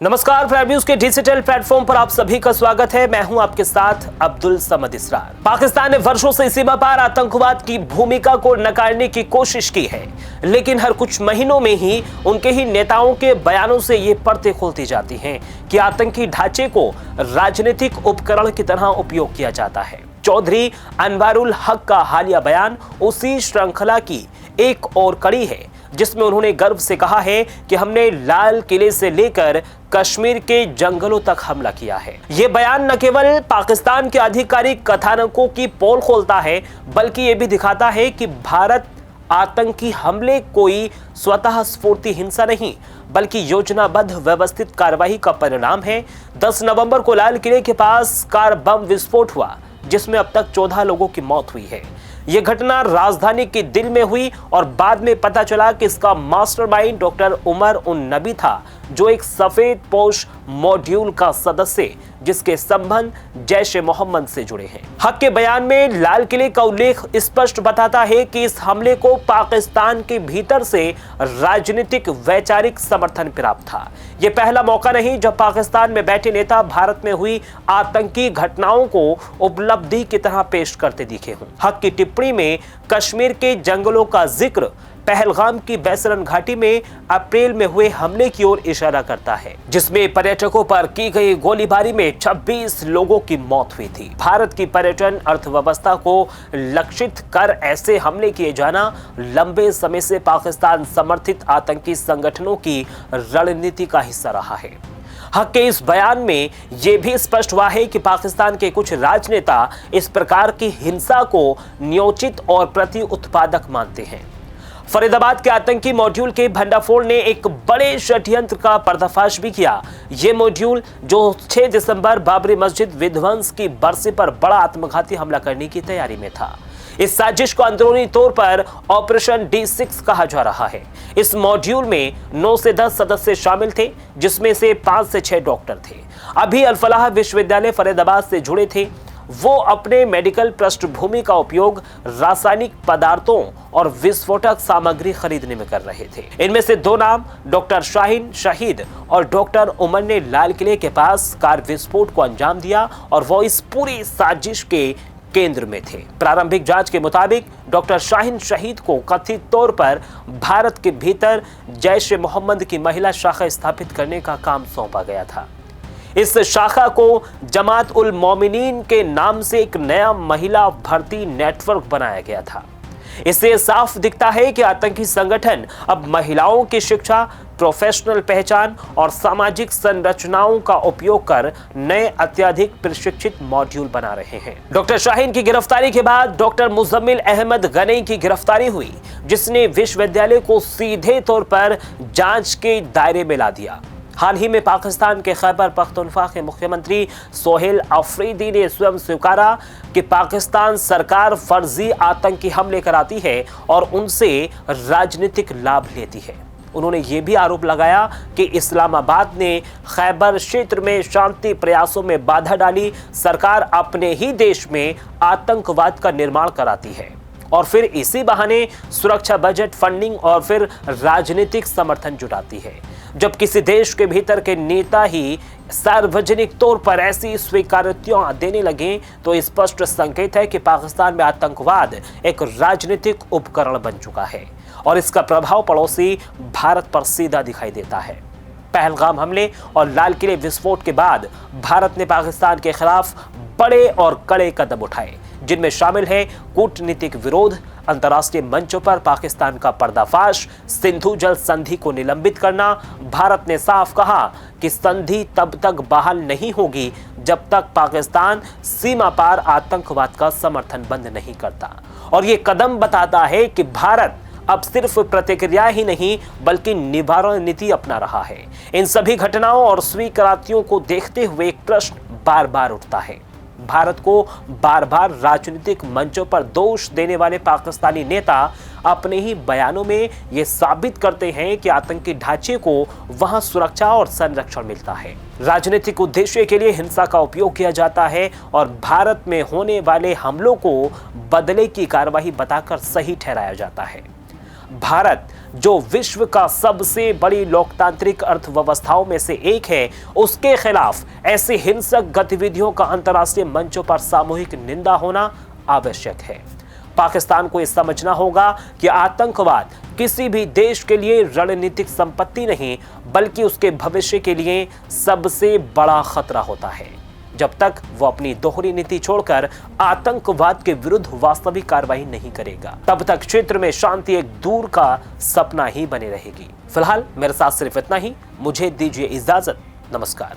नमस्कार, prime news के digital platform पर आप सभी का स्वागत है। मैं हूं आपके साथ अब्दुल समद इसरार। पाकिस्तान ने वर्षों से सीमा पार आतंकवाद की भूमिका को नकारने की कोशिश की है, लेकिन हर कुछ महीनों में ही उनके ही नेताओं के बयानों से ये परतें खोलती जाती हैं कि आतंकी ढांचे को राजनीतिक उपकरण की तरह उपयोग किया जाता है। चौधरी अनवारुल हक का हालिया बयान उसी श्रृंखला की एक और कड़ी है, जिसमें उन्होंने गर्व से कहा है कि हमने लाल किले से लेकर कश्मीर के जंगलों तक हमला किया है। ये बयान न केवल पाकिस्तान के आधिकारिक कथानकों की पोल खोलता है, बल्कि ये भी दिखाता है कि भारत आतंकी हमले कोई स्वतः स्फूर्ति हिंसा नहीं, बल्कि योजनाबद्ध व्यवस्थित कार्रवाई का परिणाम है। 10 नवंबर को लाल किले के पास कार बम विस्फोट हुआ, जिसमें अब तक 14 लोगों की मौत हुई है। यह घटना राजधानी के दिल में हुई और बाद में पता चला कि इसका मास्टरमाइंड डॉक्टर उमर उन नबी था, जो एक सफेद पोश मॉड्यूल का सदस्य, जिसके संबंध जैश ए मोहम्मद से जुड़े हैं। हक के बयान में लाल किले का उल्लेख स्पष्ट बताता है कि इस हमले को पाकिस्तान के भीतर से राजनीतिक वैचारिक समर्थन प्राप्त था। यह पहला मौका नहीं जब पाकिस्तान में बैठे नेता भारत में हुई आतंकी घटनाओं को उपलब्धि की तरह पेश करते दिखे हों। हक की टिप्पणी में कश्मीर के जंगलों का जिक्र पहलगाम की बैसरन घाटी में अप्रैल में हुए हमले की ओर इशारा करता है, जिसमें पर्यटकों पर की गई गोलीबारी में 26 लोगों की मौत हुई थी। भारत की पर्यटन अर्थव्यवस्था को लक्षित कर ऐसे हमले किए जाना लंबे समय से पाकिस्तान समर्थित आतंकी संगठनों की रणनीति का हिस्सा रहा है। हक के इस बयान में यह भी स्पष्ट हुआ है कि पाकिस्तान के कुछ राजनेता इस प्रकार की हिंसा को न्योचित और प्रति उत्पादक मानते हैं। फरीदाबाद के आतंकी मॉड्यूल के भंडाफोड़ ने एक बड़े षड्यंत्र का पर्दाफाश भी किया। ये मॉड्यूल जो 6 दिसंबर बाबरी मस्जिद विध्वंस की बरसी पर बड़ा आत्मघाती हमला करने की तैयारी में था। इस साजिश को अंदरूनी तौर पर ऑपरेशन D6 कहा जा रहा है। इस मॉड्यूल में 9 से 10 सदस्य शामिल थे, जिसमें से 5 से 6 डॉक्टर थे। अभी अल फलाह विश्वविद्यालय फरीदाबाद से जुड़े थे। वो अपने मेडिकल पृष्ठभूमि का उपयोग रासायनिक पदार्थों और विस्फोटक सामग्री खरीदने में कर रहे थे। इनमें से 2 नाम डॉक्टर शाहीन शहीद और डॉक्टर उमर ने लाल किले के पास कार विस्फोट को अंजाम दिया और वो इस पूरी साजिश के केंद्र में थे। प्रारंभिक जांच के मुताबिक डॉक्टर शाहीन शहीद को कथित तौर पर भारत के भीतर जैश ए मोहम्मद की महिला शाखा स्थापित करने का काम सौंपा गया था। इस शाखा को जमात उल मोमिनीन के नाम से एक नया महिला भर्ती नेटवर्क बनाया गया था। इससे साफ दिखता है कि आतंकी संगठन अब महिलाओं की शिक्षा, प्रोफेशनल पहचान और सामाजिक संरचनाओं का उपयोग कर नए अत्यधिक प्रशिक्षित मॉड्यूल बना रहे हैं। डॉक्टर शाहीन की गिरफ्तारी के बाद डॉक्टर मुजम्मिल अहमद गनई की गिरफ्तारी हुई, जिसने विश्वविद्यालय को सीधे तौर पर जांच के दायरे में ला दिया। हाल ही में पाकिस्तान के खैबर पख्तूनख्वा के मुख्यमंत्री सोहेल अफरीदी ने स्वयं स्वीकारा कि पाकिस्तान सरकार फर्जी आतंकी हमले कराती है और उनसे राजनीतिक लाभ लेती है। उन्होंने ये भी आरोप लगाया कि इस्लामाबाद ने खैबर क्षेत्र में शांति प्रयासों में बाधा डाली, सरकार अपने ही देश में आतंकवाद का निर्माण कराती है और फिर इसी बहाने सुरक्षा बजट फंडिंग और फिर राजनीतिक समर्थन जुटाती है। जब किसी देश के भीतर के नेता ही सार्वजनिक तौर पर ऐसी स्वीकारोक्तियां देने लगे, तो स्पष्ट संकेत है कि पाकिस्तान में आतंकवाद एक राजनीतिक उपकरण बन चुका है और इसका प्रभाव पड़ोसी भारत पर सीधा दिखाई देता है। पहलगाम हमले और लाल किले विस्फोट के बाद भारत ने पाकिस्तान के खिलाफ बड़े और कड़े कदम उठाए, जिनमें शामिल है कूटनीतिक विरोध, अंतर्राष्ट्रीय मंचों पर पाकिस्तान का पर्दाफाश, सिंधु जल संधि को निलंबित करना। भारत ने साफ कहा कि संधि तब तक बहाल नहीं होगी जब तक पाकिस्तान सीमा पार आतंकवाद का समर्थन बंद नहीं करता। और ये कदम बताता है कि भारत अब सिर्फ प्रतिक्रिया ही नहीं, बल्कि निवारण नीति अपना रहा है। इन सभी घटनाओं और स्वीकारोक्तियों को देखते हुए एक प्रश्न बार बार उठता है। भारत को बार बार राजनीतिक मंचों पर दोष देने वाले पाकिस्तानी नेता अपने ही बयानों में ये साबित करते हैं कि आतंकी ढांचे को वहां सुरक्षा और संरक्षण मिलता है। राजनीतिक उद्देश्य के लिए हिंसा का उपयोग किया जाता है और भारत में होने वाले हमलों को बदले की कार्रवाई बताकर सही ठहराया जाता है। भारत जो विश्व का सबसे बड़ी लोकतांत्रिक अर्थव्यवस्थाओं में से एक है, उसके खिलाफ ऐसी हिंसक गतिविधियों का अंतर्राष्ट्रीय मंचों पर सामूहिक निंदा होना आवश्यक है। पाकिस्तान को यह समझना होगा कि आतंकवाद किसी भी देश के लिए रणनीतिक संपत्ति नहीं, बल्कि उसके भविष्य के लिए सबसे बड़ा खतरा होता है। जब तक वो अपनी दोहरी नीति छोड़कर आतंकवाद के विरुद्ध वास्तविक कार्रवाई नहीं करेगा, तब तक क्षेत्र में शांति एक दूर का सपना ही बनी रहेगी। फिलहाल मेरे साथ सिर्फ इतना ही। मुझे दीजिए इजाजत। नमस्कार।